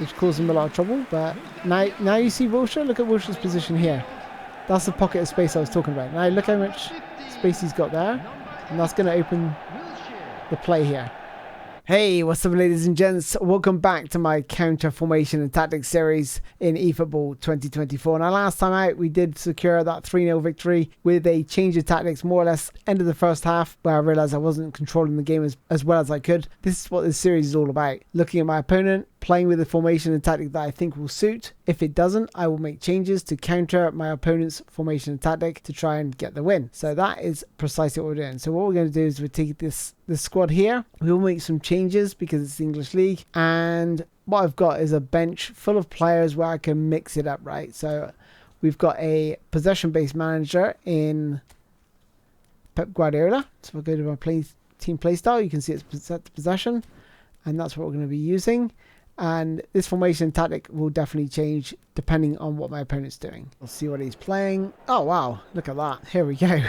which caused him a lot of trouble. But now you see Wilshere. Look at Wilshere's position here. That's the pocket of space I was talking about. Now look how much space he's got there, and that's going to open the play here. Hey, what's up, ladies and gents? Welcome back to my counter formation and tactics series in eFootball 2024. Now, last time out, we did secure that 3-0 victory with a change of tactics, more or less end of the first half, where I realized I wasn't controlling the game as well as I could. This is what this series is all about. Looking at my opponent, playing with the formation and tactic that I think will suit. If it doesn't, I will make changes to counter my opponent's formation and tactic to try and get the win. So that is precisely what we're doing. So what we're going to do is we'll take this squad here. We will make some changes because it's the English League. And what I've got is a bench full of players where I can mix it up, right? So we've got a possession-based manager in Pep Guardiola. So if I go to my team playstyle, you can see it's set to possession. And that's what we're going to be using. And this formation tactic will definitely change depending on what my opponent's doing. We'll see what he's playing. Oh, wow. Look at that. Here we go.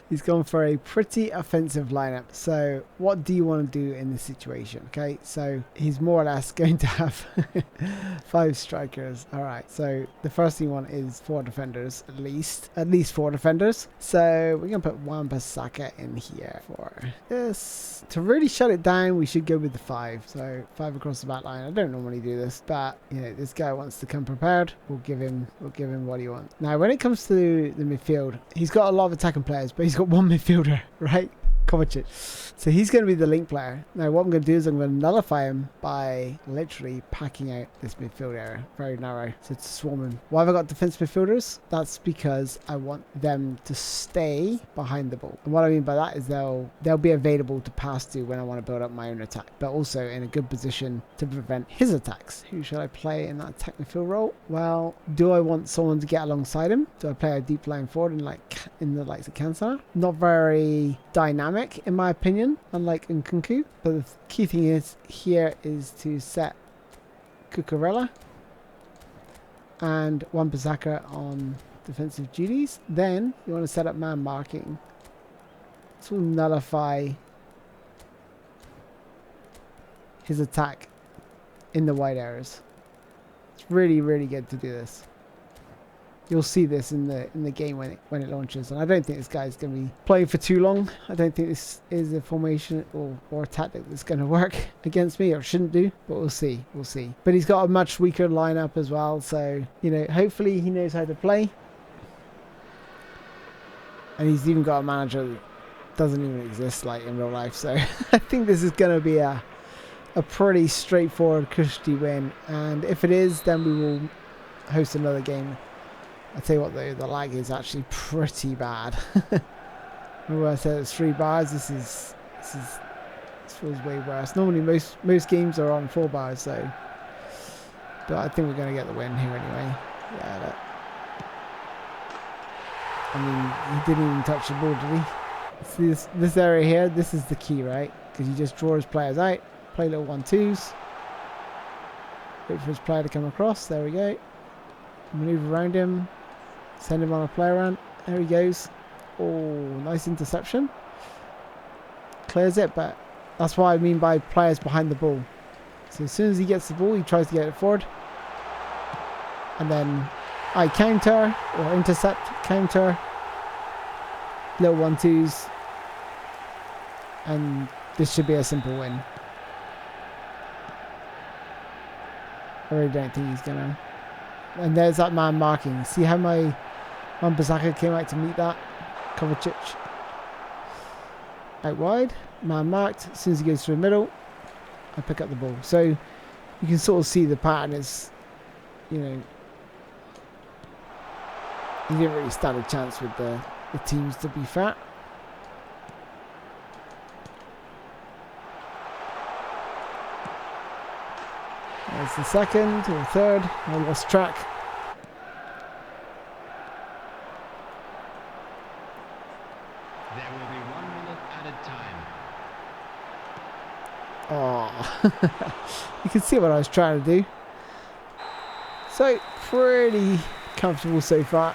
He's gone for a pretty offensive lineup. So what do you want to do in this situation? Okay, so he's more or less going to have 5 strikers. All right, so the first thing you want is 4 defenders, at least 4 defenders. So we're going to put Wan-Bissaka in here for this. To really shut it down, we should go with the 5. So 5 across the back line. I don't normally do this, but you know, this guy wants to come prepared. We'll give him what he wants. Now, when it comes to the midfield, he's got a lot of attacking players, but he's got one midfielder, right? Kovacic. So he's going to be the link player. Now what I'm going to do is I'm going to nullify him by literally packing out this midfield area. Very narrow. So it's swarming. Why have I got defensive midfielders? That's because I want them to stay behind the ball. And what I mean by that is they'll be available to pass to when I want to build up my own attack, but also in a good position to prevent his attacks. Who should I play in that attack midfield role? Well, do I want someone to get alongside him? Do I play a deep line forward in the likes of Kansas? Not very dynamic in my opinion, unlike Nkunku. But the key thing is here is to set Cucurella and Wan-Bissaka on defensive duties. Then you want to set up man marking. This will nullify his attack in the wide areas. It's really, really good to do this. You'll see this in the game when it launches, and I don't think this guy's going to be playing for too long. I don't think this is a formation or a tactic that's going to work against me, or shouldn't do, but we'll see. We'll see. But he's got a much weaker lineup as well, so you know, hopefully he knows how to play. And he's even got a manager that doesn't even exist like in real life, so I think this is going to be a pretty straightforward, cushy win. And if it is, then we will host another game. I tell you what, though, the lag is actually pretty bad. Remember I said it's 3 bars. This feels way worse. Normally most games are on 4 bars, so. But I think we're going to get the win here anyway. Yeah. I mean, he didn't even touch the ball, did he? See this area here. This is the key, right? Because he just draws players out, play little 1-2s, wait for his player to come across. There we go. Maneuver around him. Send him on a play around. There he goes. Oh, nice interception. Clears it, but that's what I mean by players behind the ball. So as soon as he gets the ball, he tries to get it forward. And then I counter or intercept, counter. Little 1-2s. And this should be a simple win. I really don't think he's going to. And there's that man marking. See how my Wan-Bissaka came out to meet that? Kovacic. Out wide. Man marked. As soon as he goes through the middle, I pick up the ball. So you can sort of see the pattern is, you know, he didn't really stand a chance with the teams, to be fair. There's the second or third. I lost track. There will be 1 minute added time. Oh, you can see what I was trying to do. So pretty comfortable so far.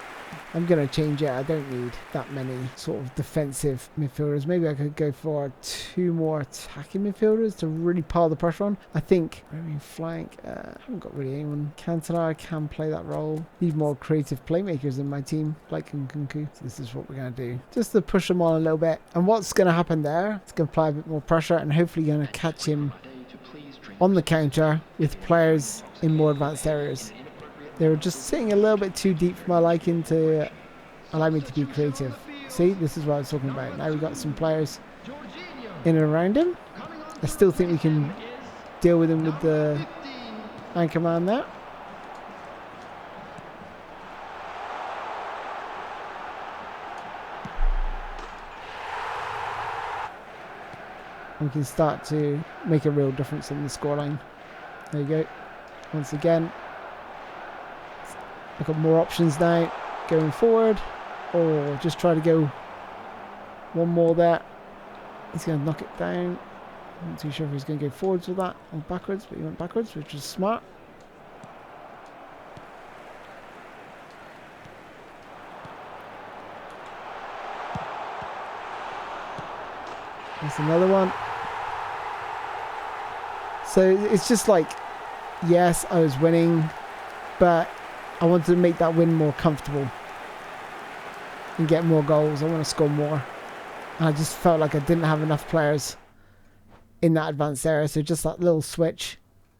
I'm going to change it. I don't need that many sort of defensive midfielders. Maybe I could go for 2 more attacking midfielders to really pile the pressure on. I think maybe flank. I haven't got really anyone. Cantona can play that role. Need more creative playmakers in my team, like Nkunku. So this is what we're going to do. Just to push them on a little bit. And what's going to happen there? It's going to apply a bit more pressure and hopefully going to catch him on the counter with players in more advanced areas. They were just sitting a little bit too deep for my liking to allow me to be creative. See, this is what I was talking about. Now we've got some players in and around him. I still think we can deal with him with the anchor man there. We can start to make a real difference in the scoreline. There you go. Once again, I've got more options now going forward, or just try to go one more there. He's going to knock it down. I'm not too sure if he's going to go forwards with that or backwards, but he went backwards, which is smart. There's another one. So it's just like, yes, I was winning, but I wanted to make that win more comfortable and get more goals. I want to score more. And I just felt like I didn't have enough players in that advanced area. So just that little switch.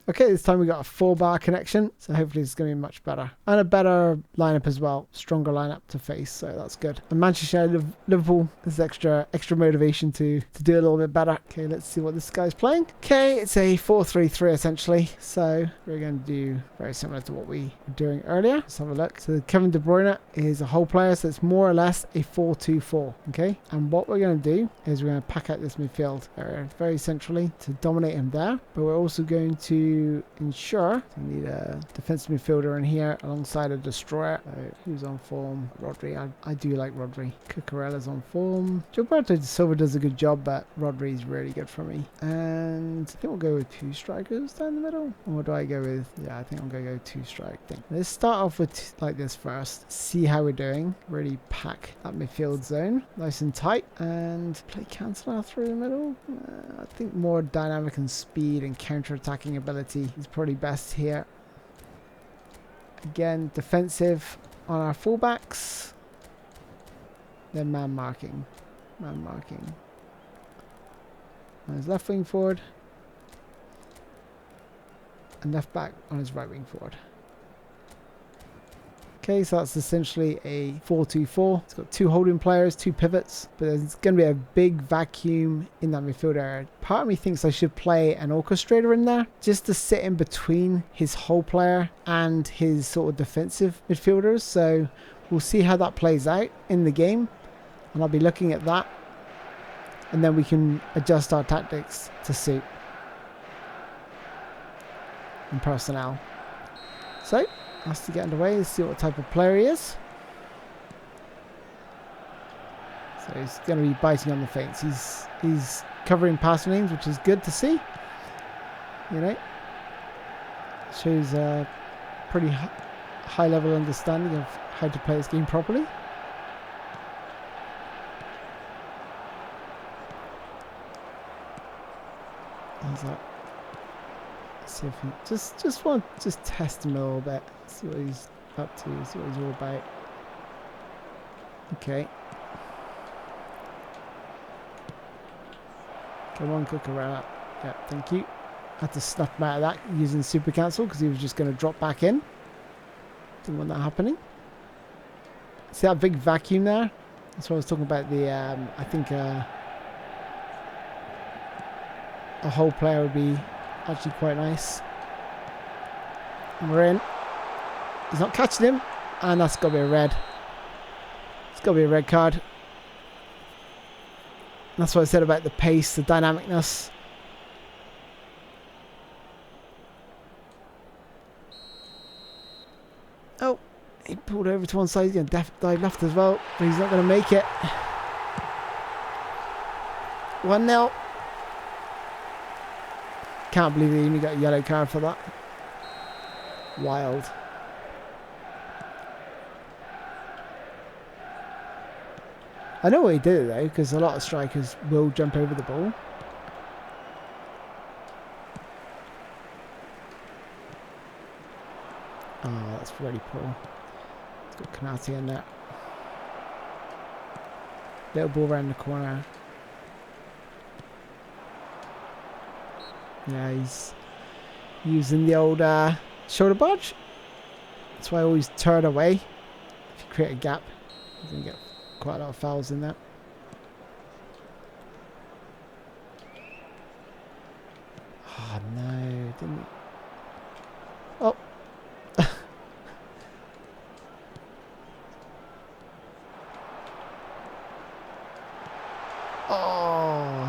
Okay, this time we got a 4-bar connection. So hopefully it's going to be much better. And a better lineup as well. Stronger lineup to face. So that's good. And Manchester United, Liverpool, there's extra motivation to do a little bit better. Okay, let's see what this guy's playing. Okay, it's a 4-3-3 essentially. So we're going to do very similar to what we were doing earlier. Let's have a look. So Kevin De Bruyne is a whole player. So it's more or less a 4-2-4. Okay, and what we're going to do is we're going to pack out this midfield area very centrally to dominate him there. But we're also going to ensure we need a defensive midfielder in here alongside a destroyer. Who's on form? Rodri. I do like Rodri. Cucurella's on form. Gilberto Silva does a good job, but Rodri's really good for me. And I think we'll go with 2 strikers down the middle. Or do I go with? Yeah, I think I'm going to go 2 strike thing. Let's start off with like this first. See how we're doing. Really pack that midfield zone nice and tight, and play Cantona through the middle. I think more dynamic and speed and counter-attacking ability is probably best here. Again, defensive on our fullbacks. Then man marking. On his left wing forward. And left back on his right wing forward. Okay, so that's essentially a 4-2-4. It's got 2 holding players, 2 pivots, but there's going to be a big vacuum in that midfield area. Part of me thinks I should play an orchestrator in there just to sit in between his whole player and his sort of defensive midfielders. So we'll see how that plays out in the game, and I'll be looking at that, and then we can adjust our tactics to suit and personnel. So has to get underway. Let's see what type of player he is. So he's going to be biting on the feints. He's covering pass lanes, which is good to see. You know, shows a pretty high level understanding of how to play this game properly. He's like, let's see if he just test him a little bit. See what he's up to, see what he's all about. Okay. Come on, Cucurella. Yeah, thank you. Had to snuff him out of that using super cancel because he was just going to drop back in. Didn't want that happening. See that big vacuum there? That's what I was talking about. The I think a whole player would be actually quite nice. And we're in. He's not catching him, and that's got to be a red. It's got to be a red card. That's what I said about the pace, the dynamicness. Oh, he pulled over to one side. He's going to dive left as well, but he's not going to make it. 1-0. Can't believe he even got a yellow card for that. Wild. I know why he did it though, because a lot of strikers will jump over the ball. Oh, that's really poor. It's got Canati in there. Little ball around the corner. Yeah, he's using the old shoulder barge. That's why I always turn away. If you create a gap, you're going to get quite a lot of fouls in that. Oh no, didn't. Oh. Oh.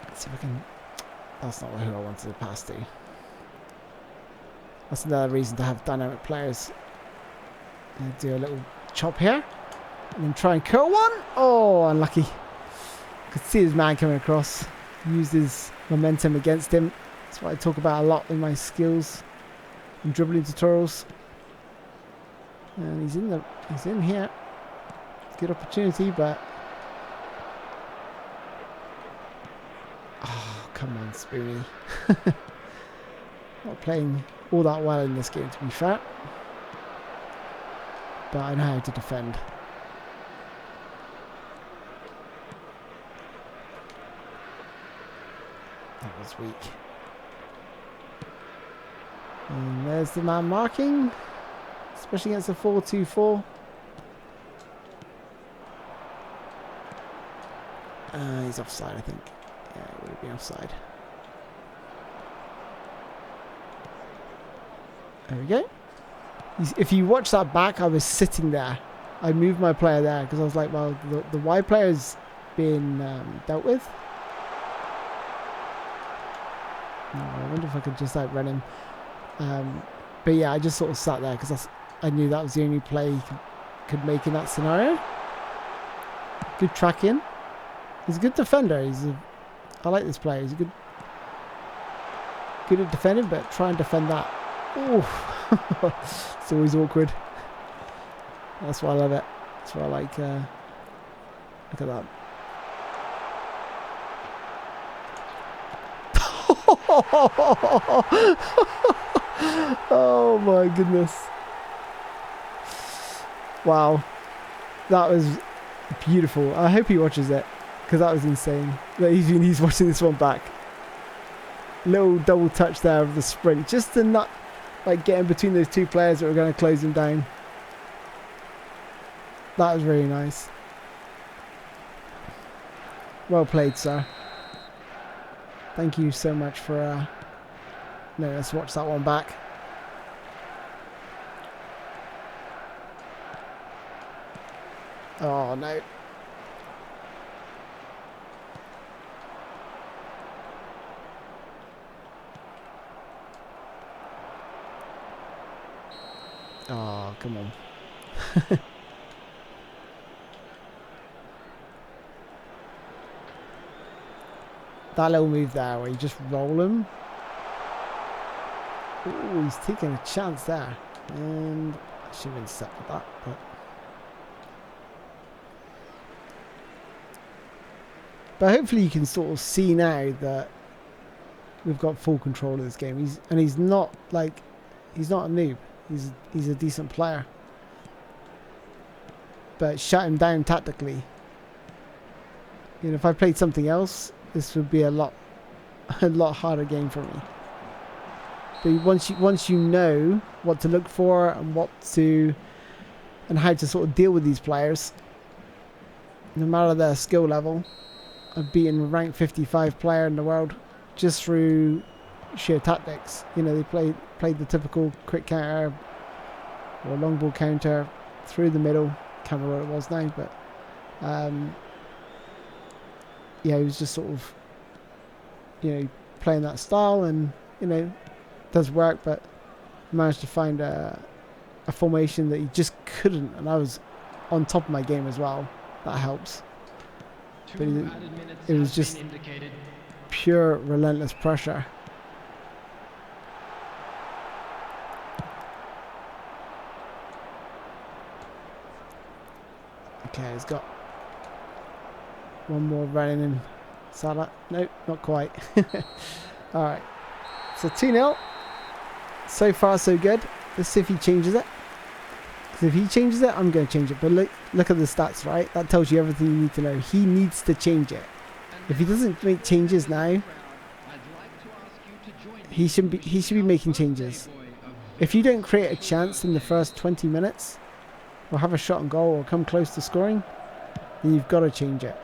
Let's see if I can. That's not who I wanted to pass to. That's another reason to have dynamic players. Do a little chop here. And then try and curl one. Oh, unlucky. Could see his man coming across. Used his momentum against him. That's what I talk about a lot in my skills and dribbling tutorials. And he's in here. Good opportunity, but oh, come on, Spoony. Not playing all that well in this game, to be fair. But I know how to defend. That was weak. And there's the man marking. Especially against a 4-2-4. He's offside, I think. Yeah, it would have been offside. There we go. If you watch that back, I was sitting there. I moved my player there because I was like, well, the wide player's been dealt with. I wonder if I could just outrun him. But yeah, I just sort of sat there because I knew that was the only play he could make in that scenario. Good tracking. He's a good defender. I like this player. He's good at defending, but try and defend that. Oh, it's always awkward. That's why I love it. That's why I like. Look at that. Oh my goodness. Wow. That was beautiful. I hope he watches it, because that was insane. He's watching this one back. Little double touch there of the sprint, just to not like get in between those two players that were going to close him down. That was really nice. Well played, sir. Thank you so much for no, let's watch that one back. Oh no. Oh, come on. That little move there where you just roll him. Ooh, he's taking a chance there. And I should have intercepted that, but hopefully you can sort of see now that we've got full control of this game. He's not a noob. He's a decent player. But shut him down tactically. You know, if I played something else, this would be a lot harder game for me. But once you know what to look for and how to sort of deal with these players, no matter their skill level. I've beaten a ranked 55 player in the world just through sheer tactics. You know, they played the typical quick counter or long ball counter through the middle. Can't remember what it was now, but yeah, he was just sort of, you know, playing that style, and you know, does work, but managed to find a formation that he just couldn't, and I was on top of my game as well. That helps. But it was just pure relentless pressure. Okay, he's got one more running in. Salah. Nope, not quite. Alright. So 2-0. So far, so good. Let's see if he changes it. Because if he changes it, I'm going to change it. But look at the stats, right? That tells you everything you need to know. He needs to change it. If he doesn't make changes now, he should be making changes. If you don't create a chance in the first 20 minutes, or have a shot on goal, or come close to scoring, then you've got to change it.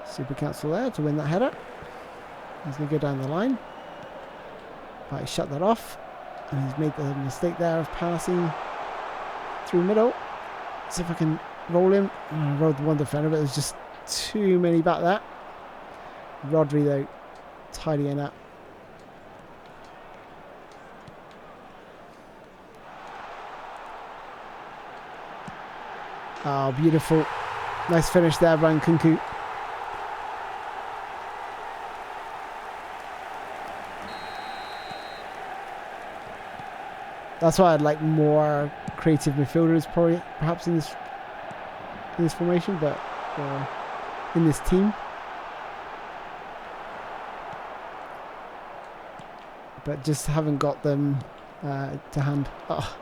Super cancel there to win that header. He's going to go down the line. Right, he shut that off. And he's made the mistake there of passing through middle. See if I can roll him. I rolled the one defender, but there's just too many back there. Rodri, though, tidying up. Oh, beautiful. Nice finish there by Nkunku. That's why I'd like more creative midfielders, perhaps in this formation, but in this team. But just haven't got them to hand. Oh.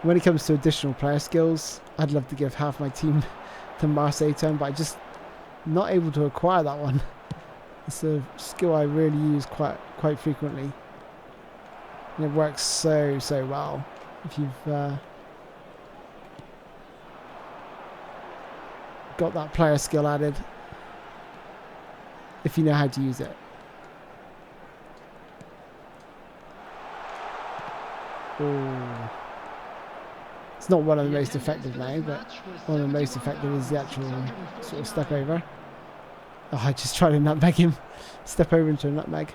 When it comes to additional player skills, I'd love to give half my team to Marseille turn, but I'm just not able to acquire that one. It's a skill I really use quite frequently, and it works so well if you've got that player skill added, if you know how to use it. Oh. It's not one of the most effective now, but one of the most effective is the actual sort of step over. Oh, I just tried to nutmeg him. Step over into a nutmeg.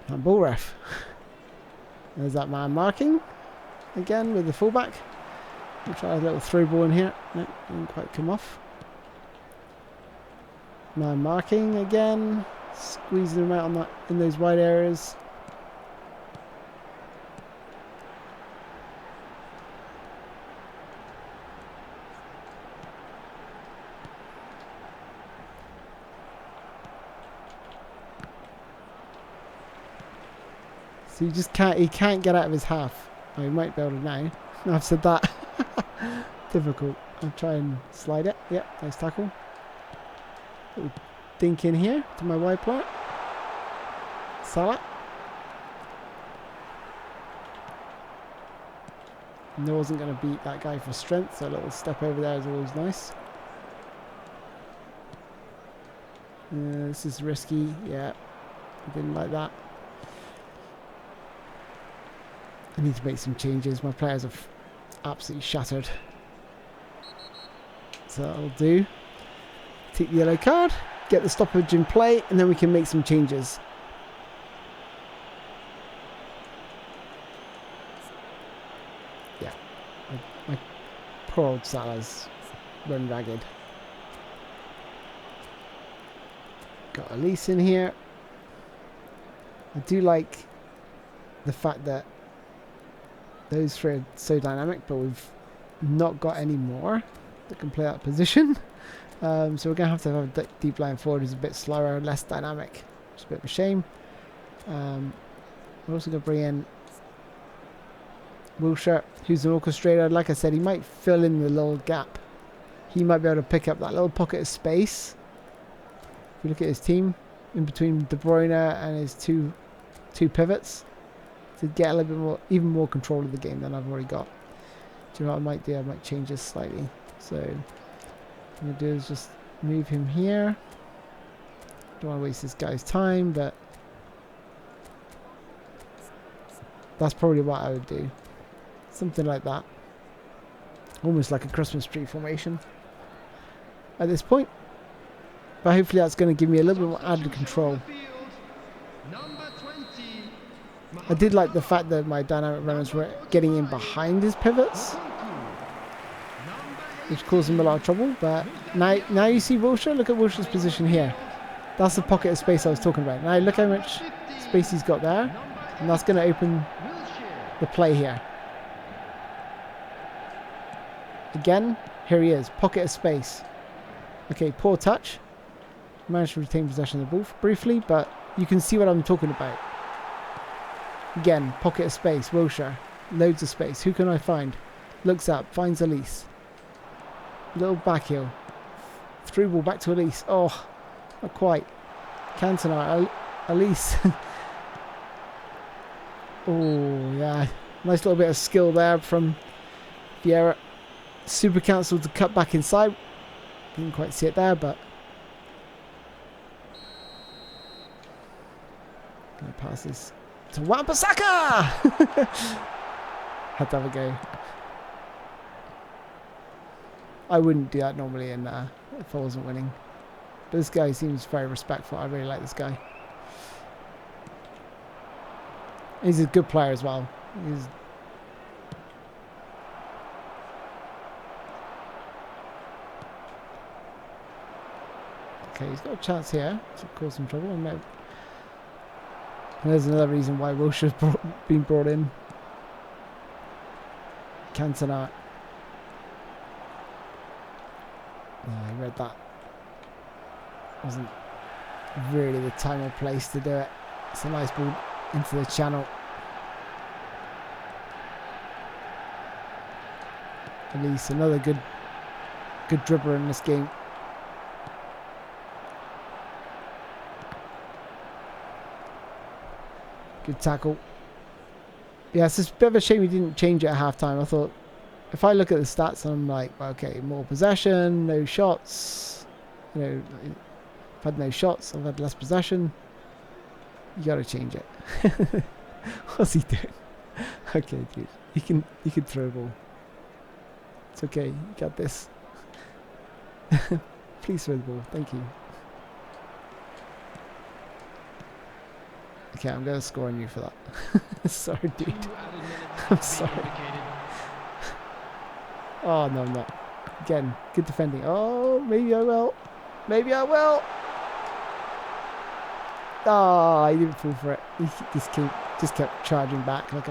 And ball ref. There's that man marking again with the fullback. We'll try a little throw ball in here. No, didn't quite come off. Man marking again, squeezing them out on that in those wide areas. So he can't get out of his half. Oh, he might be able to now. I've said that. Difficult. I'll try and slide it. Yep, nice tackle. Little dink in here to my wide player. Salah. I wasn't going to beat that guy for strength, so a little step over there is always nice. This is risky. Yeah, I didn't like that. I need to make some changes. My players are absolutely shattered. So that'll do. Take the yellow card, get the stoppage in play, and then we can make some changes. Yeah, my poor old Salah's run ragged. Got Elise in here. I do like the fact that those three are so dynamic, but we've not got any more that can play that position. So we're going to have a deep line forward who's a bit slower, less dynamic. It's a bit of a shame. We're also going to bring in Wilshere, who's an orchestrator. Like I said, he might fill in the little gap. He might be able to pick up that little pocket of space. If you look at his team, in between De Bruyne and his two pivots, to get a little bit more, even more control of the game than I've already got. Do you know what I might do? I might change this slightly. So what I'm going to do is just move him here. Don't want to waste this guy's time, but that's probably what I would do. Something like that. Almost like a Christmas tree formation at this point. but hopefully that's going to give me a little bit more added control. I did like the fact that my dynamic runners were getting in behind his pivots, which caused him a lot of trouble. But now you see Wilshere. Look at Wilshere's position here. That's the pocket of space I was talking about. Now look how much space he's got there, and that's going to open the play here. Again, here he is, pocket of space. Okay, poor touch. Managed to retain possession of the ball briefly, but you can see what I'm talking about. Again, pocket of space, Wilshere. Loads of space. Who can I find? Looks up, finds Elise. Little back heel. Through ball back to Elise. Oh, not quite. Cantona, Elise. Oh, yeah. Nice little bit of skill there from Vieira. Super cancel to cut back inside. Didn't quite see it there, but gonna pass this to Wan-Bissaka. Had to have a go. I wouldn't do that normally if I wasn't winning. But this guy seems very respectful. I really like this guy. He's a good player as well. Okay, he's got a chance here to cause some trouble. And there's another reason why Wilshere's been brought in. Cantona. No, I read that. Wasn't really the time or place to do it. It's a nice ball into the channel. At least another good dribbler in this game. Good tackle. Yeah, it's just a bit of a shame he didn't change it at half-time. I thought, if I look at the stats and I'm like, okay, more possession, no shots. You know, I've had no shots, I've had less possession. You got to change it. What's he doing? Okay, dude. He can throw a ball. It's okay. You got this. Please throw the ball. Thank you. Okay, I'm going to score on you for that. Sorry, dude. I'm sorry. Oh, no, I'm not. Again, good defending. Oh, maybe I will. Maybe I will. Oh, he didn't fall for it. He just kept charging back like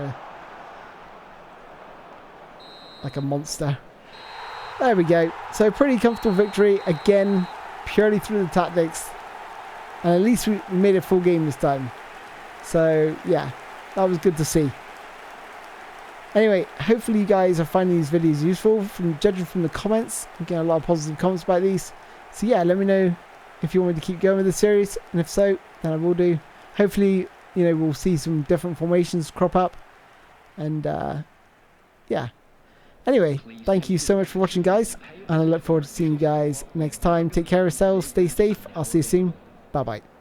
a monster. There we go. So pretty comfortable victory. Again, purely through the tactics. And at least we made a full game this time. So, yeah, that was good to see. Anyway, hopefully you guys are finding these videos useful. Judging from the comments, I'm getting a lot of positive comments about these. So, yeah, let me know if you want me to keep going with the series. And if so, then I will do. Hopefully, you know, we'll see some different formations crop up. And, yeah. Anyway, thank you so much for watching, guys. And I look forward to seeing you guys next time. Take care of yourselves. Stay safe. I'll see you soon. Bye-bye.